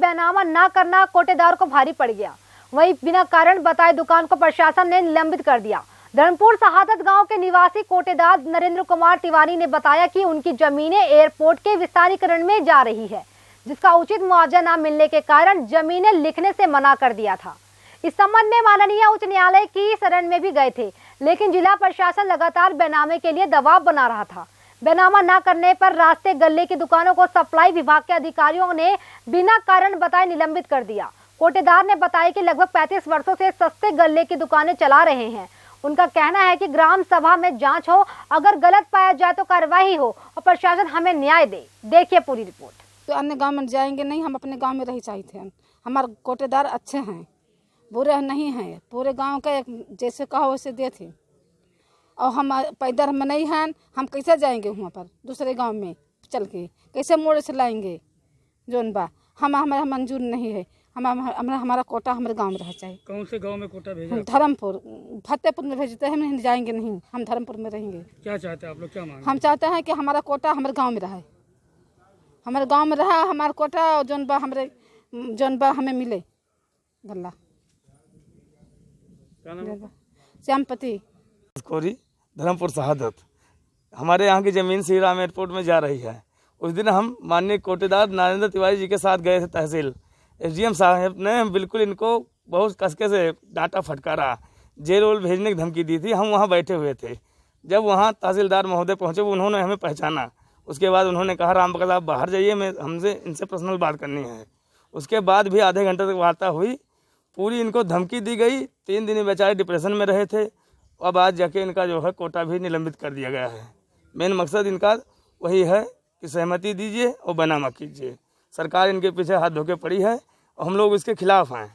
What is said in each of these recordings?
बैनामा न करना कोटेदार को भारी पड़ गया। वहीं बिना कारण बताए दुकान को प्रशासन ने निलंबित कर दिया। धर्मपुर शहादत गांव के निवासी कोटेदार नरेंद्र कुमार तिवारी ने बताया कि उनकी जमीनें एयरपोर्ट के विस्तारीकरण में जा रही है, जिसका उचित मुआवजा न मिलने के कारण जमीनें लिखने से मना कर दिया था। इस संबंध में माननीय उच्च न्यायालय की शरण में भी गए थे, लेकिन जिला प्रशासन लगातार बैनामे के लिए दबाव बना रहा था। बैनामा न करने पर रास्ते गले की दुकानों को सप्लाई विभाग के अधिकारियों ने बिना कारण बताए निलंबित कर दिया। कोटेदार ने बताया कि लगभग 35 वर्षों से सस्ते गल्ले की दुकानें चला रहे हैं। उनका कहना है कि ग्राम सभा में जांच हो, अगर गलत पाया जाए तो कार्रवाई हो और प्रशासन हमें न्याय दे। देखिए पूरी रिपोर्ट। तो अन्य गांव में जाएंगे नहीं, हम अपने गांव में रही चाहिए थे। हमारे कोटेदार अच्छे हैं, बुरे नहीं हैं। पूरे गांव का जैसे कहो वैसे दे थे, और हम पैदल हम नहीं हैं। हम कैसे जाएंगे वहाँ पर दूसरे गांव में चल के, कैसे मोड़ से लाएंगे जोन बा। हमारा मंजूर नहीं है। हमारा कोटा हमारे गांव में रह चाहिए। कौन से गांव में कोटा भेजा? धर्मपुर, फतेहपुर में भेजते हैं। हम जाएंगे नहीं, हम धर्मपुर में रहेंगे। क्या चाहते हैं आप लोग, क्या मांगे? हम चाहते हैं कि हमारा कोटा हमारे गांव में रहे, हमारे गांव में रहा हमारा कोटा, और जोन बा हमें मिले गल्ला। श्यामपति कोरी, धर्मपुर शहादत। हमारे यहाँ की ज़मीन श्री राम एयरपोर्ट में जा रही है। उस दिन हम माननीय कोटेदार नरेंद्र तिवारी जी के साथ गए थे तहसील। एसडीएम साहब ने बिल्कुल इनको बहुत कसके से डांटा फटकारा, जेल वेल भेजने की धमकी दी थी। हम वहाँ बैठे हुए थे। जब वहाँ तहसीलदार महोदय पहुँचे, उन्होंने हमें पहचाना। उसके बाद उन्होंने कहा, राम बकल आप बाहर जाइए, मैं हमसे इनसे पर्सनल बात करनी है। उसके बाद भी आधे घंटे तक वार्ता हुई। पूरी इनको धमकी दी गई। 3 दिन बेचारे डिप्रेशन में रहे थे। अब आज जाके इनका जो है कोटा भी निलंबित कर दिया गया है। मेन मकसद इनका वही है कि सहमति दीजिए और बैनामा कीजिए। सरकार इनके पीछे हाथ धोके पड़ी है और हम लोग इसके खिलाफ हैं।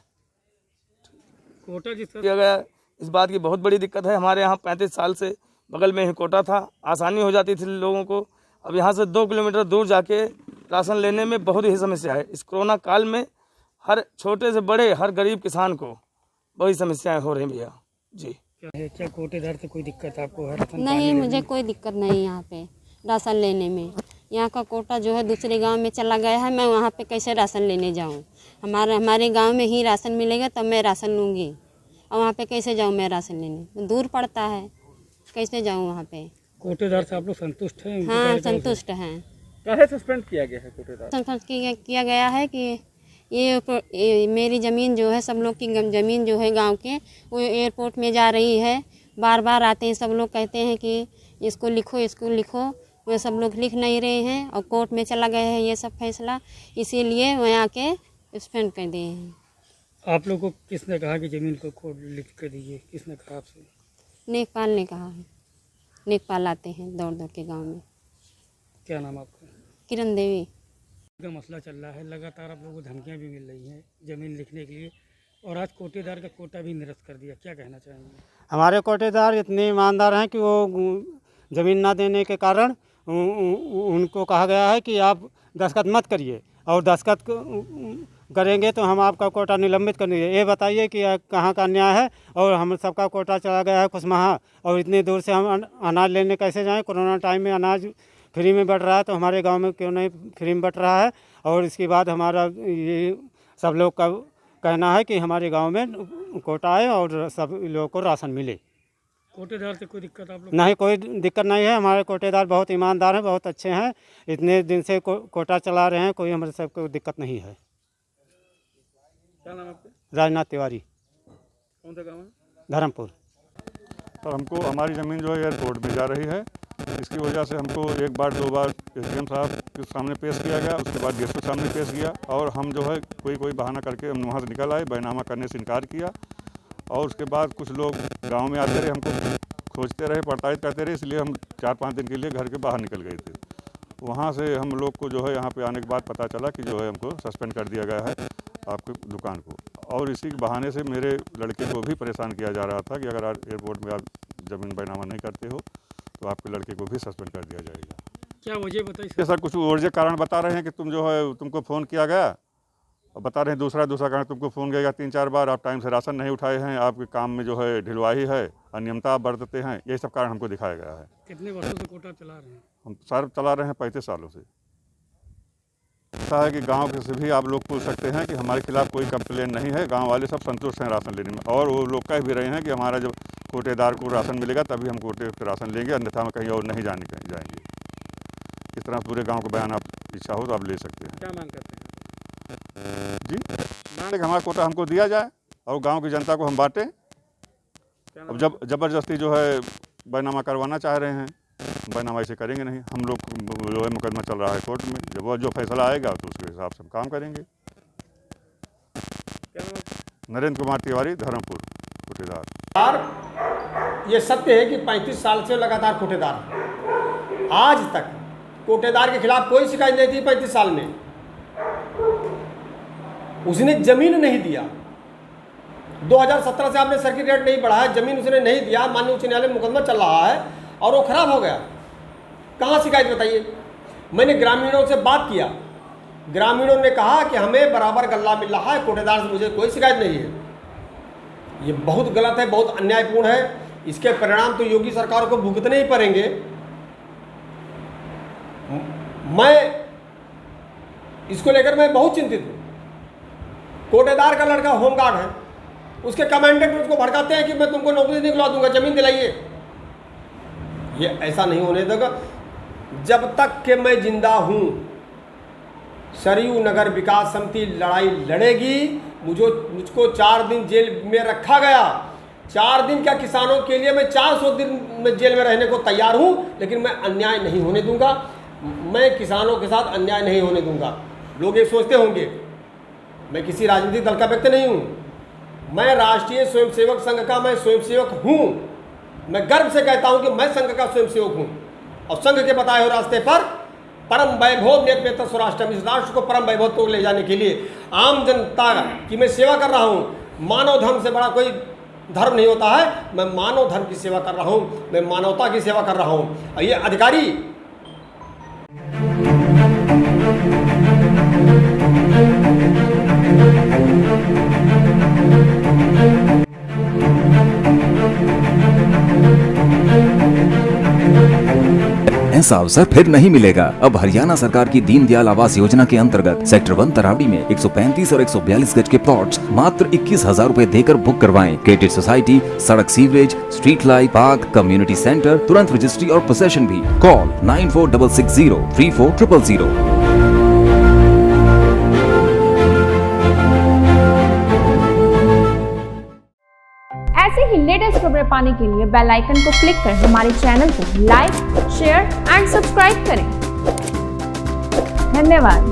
कोटा जिस तरह किया गया, इस बात की बहुत बड़ी दिक्कत है। हमारे यहाँ 35 साल से बगल में ही कोटा था, आसानी हो जाती थी लोगों को। अब यहाँ से 2 किलोमीटर दूर जाके राशन लेने में बहुत ही समस्या है। इस कोरोना काल में हर छोटे से बड़े, हर गरीब किसान को बहुत समस्याएं हो रही भैया जी। क्या कोटेदार से कोई दिक्कत आपको है? नहीं, मुझे कोई दिक्कत नहीं यहाँ पे राशन लेने में। यहाँ का कोटा जो है दूसरे गांव में चला गया है, मैं वहाँ पे कैसे राशन लेने जाऊँ? हमारे गांव में ही राशन मिलेगा तब मैं राशन लूँगी, और वहाँ पे कैसे जाऊँ मैं राशन लेने? दूर पड़ता है, कैसे जाऊँ वहाँ पे? कोटेदार से आप लोग संतुष्ट हैं? हाँ, संतुष्ट हैं। काहे सस्पेंड किया गया है कोटेदार? संतुष्ट किया गया है कि ये मेरी ज़मीन जो है, सब लोग की ज़मीन जो है गांव के, वो एयरपोर्ट में जा रही है। बार बार आते हैं सब लोग, कहते हैं कि इसको लिखो, वो सब लोग लिख नहीं रहे हैं और कोर्ट में चला गया है ये सब फैसला, इसीलिए वहाँ आके सस्पेंड कर दिए हैं। आप लोग को किसने कहा कि ज़मीन को लिख कर दीजिए? किसने कहा आपसे? नेकपाल ने कहा है। नेकपाल आते हैं दौड़ दौड़ के गाँव में। क्या नाम आपका? किरण देवी। का मसला चल रहा है, लगातार आप लोगों को धमकियाँ भी मिल रही हैं ज़मीन लिखने के लिए, और आज कोटेदार का कोटा भी निरस्त कर दिया। क्या कहना चाहेंगे? हमारे कोटेदार इतने ईमानदार हैं कि वो ज़मीन ना देने के कारण उनको कहा गया है कि आप दस्तखत मत करिए, और दस्तखत करेंगे तो हम आपका कोटा निलंबित कर देंगे। ये बताइए कि कहाँ का अन्याय है, और हम सबका कोटा चला गया है कुशमाहा, और इतनी दूर से हम अनाज लेने कैसे जाएँ? कोरोना टाइम में अनाज फ्री में बट रहा है, तो हमारे गांव में क्यों नहीं फ्री में बट रहा है? और इसके बाद हमारा ये सब लोग का कहना है कि हमारे गांव में कोटा आए और सब लोगों को राशन मिले। कोटेदार से कोई दिक्कत आप लोग? नहीं, कोई दिक्कत नहीं है। हमारे कोटेदार बहुत ईमानदार हैं, बहुत अच्छे हैं। इतने दिन से कोटा चला रहे हैं, कोई हमारे सबको दिक्कत नहीं है। क्या नाम आपका? राजनाथ तिवारी। कौन सा गाँव है? धर्मपुर। तो हमको हमारी ज़मीन जो है एयरपोर्ट में जा रही है, इसकी वजह से हमको 1 बार 2 बार एसडीएम साहब के सामने पेश किया गया, उसके बाद डीएसपी के सामने पेश किया, और हम जो है कोई बहाना करके हम वहाँ से निकल आए, बैनामा करने से इनकार किया। और उसके बाद कुछ लोग गांव में आते रहे, हमको खोजते रहे, प्रताड़ित करते रहे, इसलिए हम 4-5 दिन के लिए घर के बाहर निकल गए थे। वहाँ से हम लोग को जो है यहाँ पे आने के बाद पता चला कि जो है हमको सस्पेंड कर दिया गया है आपकी दुकान को, और इसी के बहाने से मेरे लड़के को भी परेशान किया जा रहा था कि अगर आप एयरपोर्ट में आप ज़मीन बैनामा नहीं करते हो तो आपके लड़के को भी सस्पेंड कर दिया जाएगा। क्या वजह बताइए? ये सर कुछ और कारण बता रहे हैं कि तुम जो है तुमको फ़ोन किया गया, और बता रहे हैं दूसरा कारण, तुमको फ़ोन किया गया 3-4 बार, आप टाइम से राशन नहीं उठाए हैं, आपके काम में जो है ढिलवाही है, अनियमितता आप बरतते हैं, ये सब कारण हमको दिखाया गया है। कितने वर्षों से कोटा चला रहे हैं? हम सर चला रहे हैं 35 सालों से। ऐसा है कि गांव के से भी आप लोग पूछ सकते हैं कि हमारे खिलाफ कोई कंप्लेन नहीं है। गांव वाले सब संतुष्ट हैं राशन लेने में, और वो लोग कह भी रहे हैं कि हमारा जब कोटेदार को राशन मिलेगा तभी हम कोटे पे राशन लेंगे, अन्यथा हम कहीं और नहीं जाएंगे। इस तरह पूरे गांव का बयान आप इच्छा हो तो आप ले सकते हैं। क्या मांग करते हैं जी, मांग हमारा कोटा हमको दिया जाए और गाँव की जनता को हम बाँटें। अब जब ज़बरदस्ती जो है बैनामा करवाना चाह रहे हैं, बैनामा ऐसे करेंगे नहीं। हम लोग जो है मुकदमा चल रहा है कोर्ट में, जब वो जो फैसला आएगा तो उसके हिसाब से हम काम करेंगे। नरेंद्र कुमार तिवारी, धर्मपुर, कोटेदार। ये सत्य है कि 35 साल से लगातार कोटेदार है। आज तक कोटेदार के खिलाफ कोई शिकायत नहीं थी। 35 साल में उसने जमीन नहीं दिया। 2017 से आपने सर्किट रेट नहीं बढ़ाया, जमीन उसने नहीं दिया। माननीय उच्च न्यायालय में मुकदमा चल रहा है और वो खराब हो गया। कहाँ शिकायत बताइए। मैंने ग्रामीणों से बात किया, ग्रामीणों ने कहा कि हमें बराबर गल्ला मिल रहा है, कोटेदार से मुझे कोई शिकायत नहीं है। ये बहुत गलत है, बहुत अन्यायपूर्ण है। इसके परिणाम तो योगी सरकार को भुगतने ही पड़ेंगे। मैं इसको लेकर मैं बहुत चिंतित हूँ। कोटेदार का लड़का होमगार्ड है, उसके कमांडेंट उसको भड़काते हैं कि मैं तुमको नौकरी निकलवा दूंगा, जमीन दिलाइए। ये ऐसा नहीं होने देगा। जब तक कि मैं जिंदा हूँ, सरयू नगर विकास समिति लड़ाई लड़ेगी। मुझको 4 दिन जेल में रखा गया। 4 दिन क्या, किसानों के लिए मैं 400 दिन में जेल में रहने को तैयार हूँ, लेकिन मैं अन्याय नहीं होने दूंगा। मैं किसानों के साथ अन्याय नहीं होने दूंगा। लोग ये सोचते होंगे मैं किसी राजनीतिक दल का व्यक्ति नहीं हूँ। मैं राष्ट्रीय स्वयंसेवक संघ का मैं स्वयंसेवक हूँ। मैं गर्व से कहता हूँ कि मैं संघ का स्वयंसेवक हूँ और संघ के बताए हुए रास्ते पर परम वैभव नेतृत्व स्वराष्ट्र इस राष्ट्र को परम वैभव को ले जाने के लिए आम जनता की मैं सेवा कर रहा हूँ। मानव धर्म से बड़ा कोई धर्म नहीं होता है। मैं मानव धर्म की सेवा कर रहा हूँ, मैं मानवता की सेवा कर रहा हूँ। ये अधिकारी ऐसा अवसर फिर नहीं मिलेगा। अब हरियाणा सरकार की दीनदयाल आवास योजना के अंतर्गत सेक्टर 1 तरावड़ी में 135 और 142 गज के प्लॉट्स मात्र 21,000 रुपए देकर बुक करवाएं। क्रेडिट सोसाइटी, सड़क, sewerage, street light, park, community centre, तुरंत रजिस्ट्री और पोसेशन भी। कॉल 9466034000। ऐसे ही लेटेस्ट खबरें पाने के लिए बेल आइकन को क्लिक कर हमारे चैनल को लाइक, शेयर एंड सब्सक्राइब करें। धन्यवाद।